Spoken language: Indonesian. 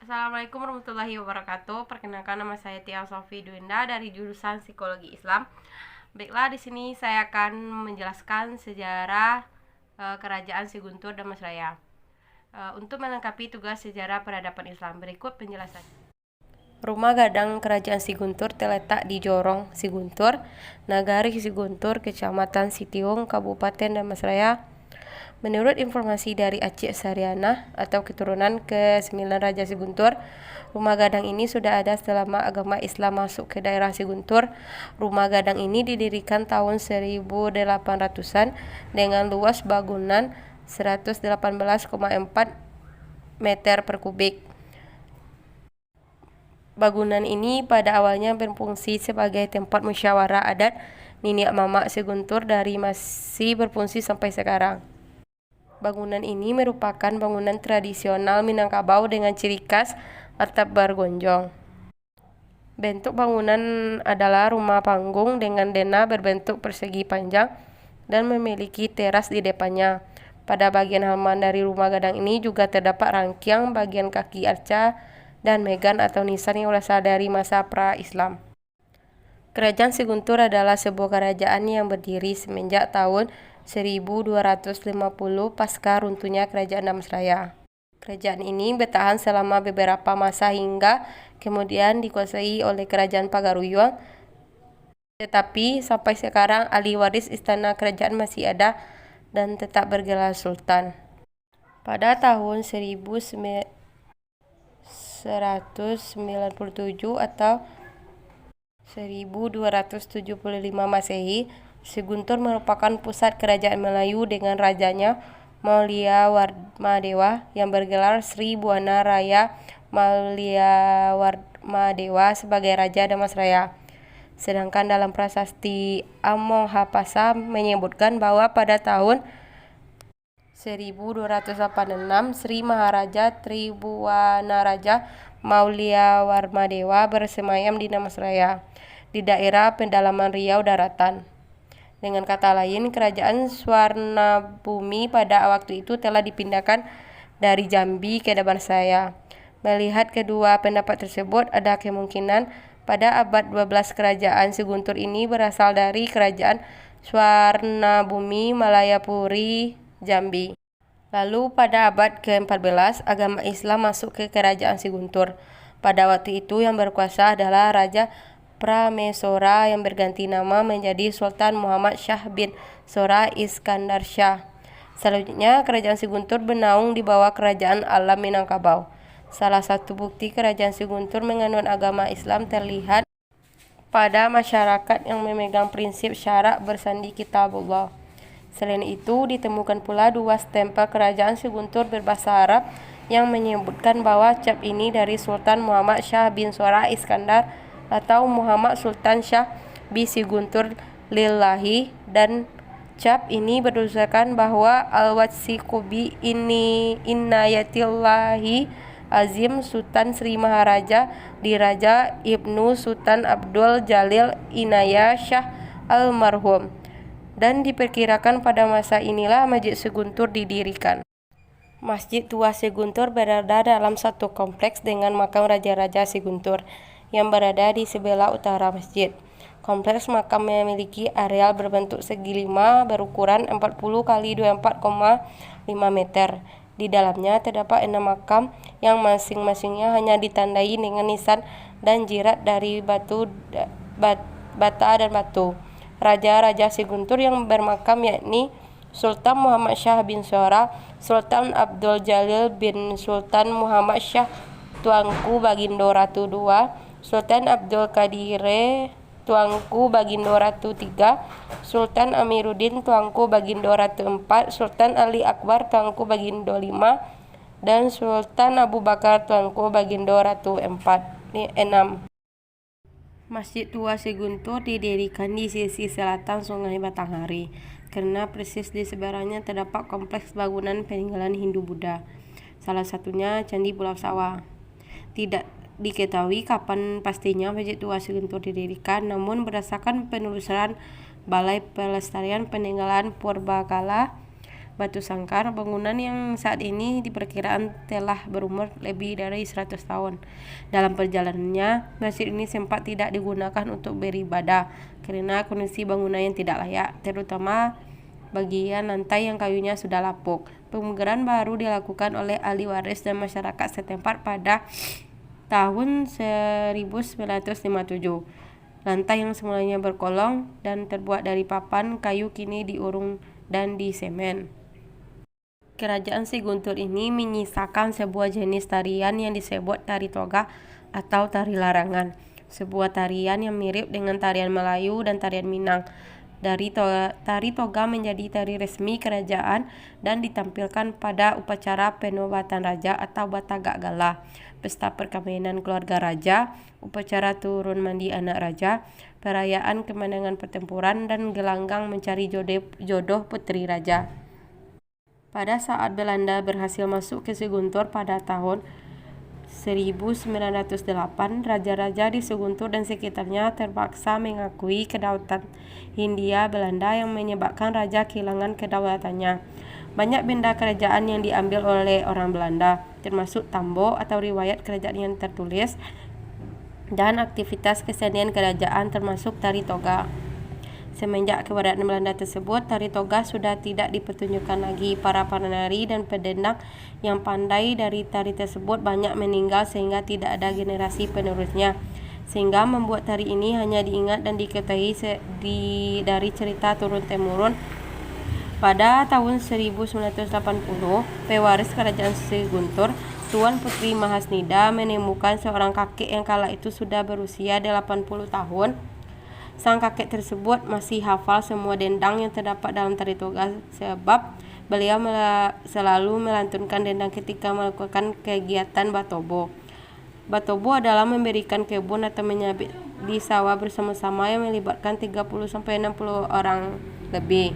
Assalamualaikum warahmatullahi wabarakatuh. Perkenalkan, nama saya Tia Sofi Dwinda dari jurusan Psikologi Islam. Baiklah, di sini saya akan menjelaskan sejarah Kerajaan Siguntur dan Masraya. Untuk melengkapi tugas sejarah peradaban Islam, berikut penjelasan. Rumah gadang Kerajaan Siguntur terletak di Jorong Siguntur, Nagari Siguntur, Kecamatan Sitiung, Kabupaten Damastraya. Menurut informasi dari Aceh Sariana atau keturunan ke-9 Raja Siguntur, rumah gadang ini sudah ada selama agama Islam masuk ke daerah Siguntur. Rumah gadang ini didirikan tahun 1800-an dengan luas bangunan 118,4 meter per kubik. Bangunan ini pada awalnya berfungsi sebagai tempat musyawarah adat Niniak Mamak Siguntur dari masih berfungsi sampai sekarang. Bangunan ini merupakan bangunan tradisional Minangkabau dengan ciri khas atap bergonjong. Bentuk bangunan adalah rumah panggung dengan dena berbentuk persegi panjang dan memiliki teras di depannya. Pada bagian halaman dari rumah gadang ini juga terdapat rangkaian bagian kaki arca dan megan atau nisan yang berasal dari masa pra-Islam. Kerajaan Siguntur adalah sebuah kerajaan yang berdiri semenjak tahun 1250 pasca runtuhnya Kerajaan Damastraya. Kerajaan ini bertahan selama beberapa masa hingga kemudian dikuasai oleh Kerajaan Pagaruyung. Tetapi sampai sekarang ahli waris istana kerajaan masih ada dan tetap bergelar sultan. Pada tahun 1997 atau 1275 Masehi, Siguntur merupakan pusat kerajaan Melayu dengan rajanya Maulia Warmadewa yang bergelar Sri Buana Raya Maulia Warmadewa sebagai Raja Damastraya. Sedangkan dalam prasasti Amonghapasa menyebutkan bahwa pada tahun 1286 Sri Maharaja Tribuana Maulia Warmadewa bersemayam di Damastraya di daerah pedalaman Riau Daratan. Dengan kata lain, kerajaan Swarnabumi pada waktu itu telah dipindahkan dari Jambi ke Damastraya. Melihat kedua pendapat tersebut, ada kemungkinan pada abad 12 kerajaan Siguntur ini berasal dari kerajaan Swarnabumi Malayapuri Jambi. Lalu pada abad ke-14, agama Islam masuk ke kerajaan Siguntur. Pada waktu itu yang berkuasa adalah Raja Prameswara yang berganti nama menjadi Sultan Muhammad Shah bin Sora Iskandar Shah. Selanjutnya, kerajaan Siguntur bernaung di bawah kerajaan Alam Minangkabau. Salah satu bukti kerajaan Siguntur menganut agama Islam terlihat pada masyarakat yang memegang prinsip syarak bersandi kitabullah. Selain itu, ditemukan pula dua stempel kerajaan Siguntur berbahasa Arab yang menyebutkan bahwa cap ini dari Sultan Muhammad Shah bin Sora Iskandar atau Muhammad Sultan Shah bin Siguntur Lillahi, dan cap ini berdasarkan bahwa al-Watsiqu bi inayatillahi Azim Sultan Sri Maharaja Diraja Ibnu Sultan Abdul Jalil Inayah Shah almarhum, dan diperkirakan pada masa inilah Masjid Siguntur didirikan. Masjid Tua Siguntur berada dalam satu kompleks dengan makam Raja-Raja Siguntur yang berada di sebelah utara masjid. Kompleks makam memiliki areal berbentuk segi lima berukuran 40 x 24,5 meter. Di dalamnya terdapat 6 makam yang masing-masingnya hanya ditandai dengan nisan dan jirat dari bata dan batu. Raja-Raja Siguntur yang bermakam yakni Sultan Muhammad Shah bin Sora, Sultan Abdul Jalil bin Sultan Muhammad Shah Tuanku Bagindo Ratu II, Sultan Abdul Qadire Tuanku Bagindo Ratu III, Sultan Amiruddin Tuanku Bagindo Ratu IV, Sultan Ali Akbar Tuanku Bagindo V, dan Sultan Abu Bakar Tuanku Bagindo Ratu IV. 6. Masjid Tua Siguntur didirikan di sisi selatan Sungai Batanghari, karena persis di seberangnya terdapat kompleks bangunan peninggalan Hindu-Buddha, salah satunya Candi Pulau Sawah. Tidak diketahui kapan pastinya Masjid Tua Siguntur didirikan, namun berdasarkan penelusuran Balai Pelestarian Peninggalan Purbakala batu sangkar. Bangunan yang saat ini diperkirakan telah berumur lebih dari 100 tahun. Dalam perjalanannya, masjid ini sempat tidak digunakan untuk beribadah karena kondisi bangunan yang tidak layak, terutama bagian lantai yang kayunya sudah lapuk. Pemugaran baru dilakukan oleh ahli waris dan masyarakat setempat pada tahun 1957. Lantai yang semulanya berkolong dan terbuat dari papan kayu kini diurung dan disemen. Kerajaan Si Guntur ini menyisakan sebuah jenis tarian yang disebut tari toga atau tari larangan, sebuah tarian yang mirip dengan tarian Melayu dan tarian Minang. Tari toga menjadi tari resmi kerajaan dan ditampilkan pada upacara penobatan raja atau batagak gala, pesta perkawinan keluarga raja, upacara turun mandi anak raja, perayaan kemenangan pertempuran, dan gelanggang mencari jodoh putri raja. Pada saat Belanda berhasil masuk ke Siguntur pada tahun 1908, raja-raja di Siguntur dan sekitarnya terpaksa mengakui kedaulatan Hindia Belanda yang menyebabkan raja kehilangan kedaulatannya. Banyak benda kerajaan yang diambil oleh orang Belanda, termasuk tambo atau riwayat kerajaan yang tertulis, dan aktivitas kesenian kerajaan termasuk tari toga. Semenjak keberadaan Belanda tersebut, tari toga sudah tidak dipertunjukkan lagi. Para penari dan pedendang yang pandai dari tari tersebut banyak meninggal sehingga tidak ada generasi penerusnya, sehingga membuat tari ini hanya diingat dan diketahui dari cerita turun-temurun. Pada tahun 1980, pewaris kerajaan Siguntur, Tuan Putri Mahasnida, menemukan seorang kakek yang kala itu sudah berusia 80 tahun. Sang kakek tersebut masih hafal semua dendang yang terdapat dalam tari toga sebab beliau selalu melantunkan dendang ketika melakukan kegiatan batobo. Batobo adalah memberikan kebun atau menyabit di sawah bersama-sama yang melibatkan 30-60 orang lebih.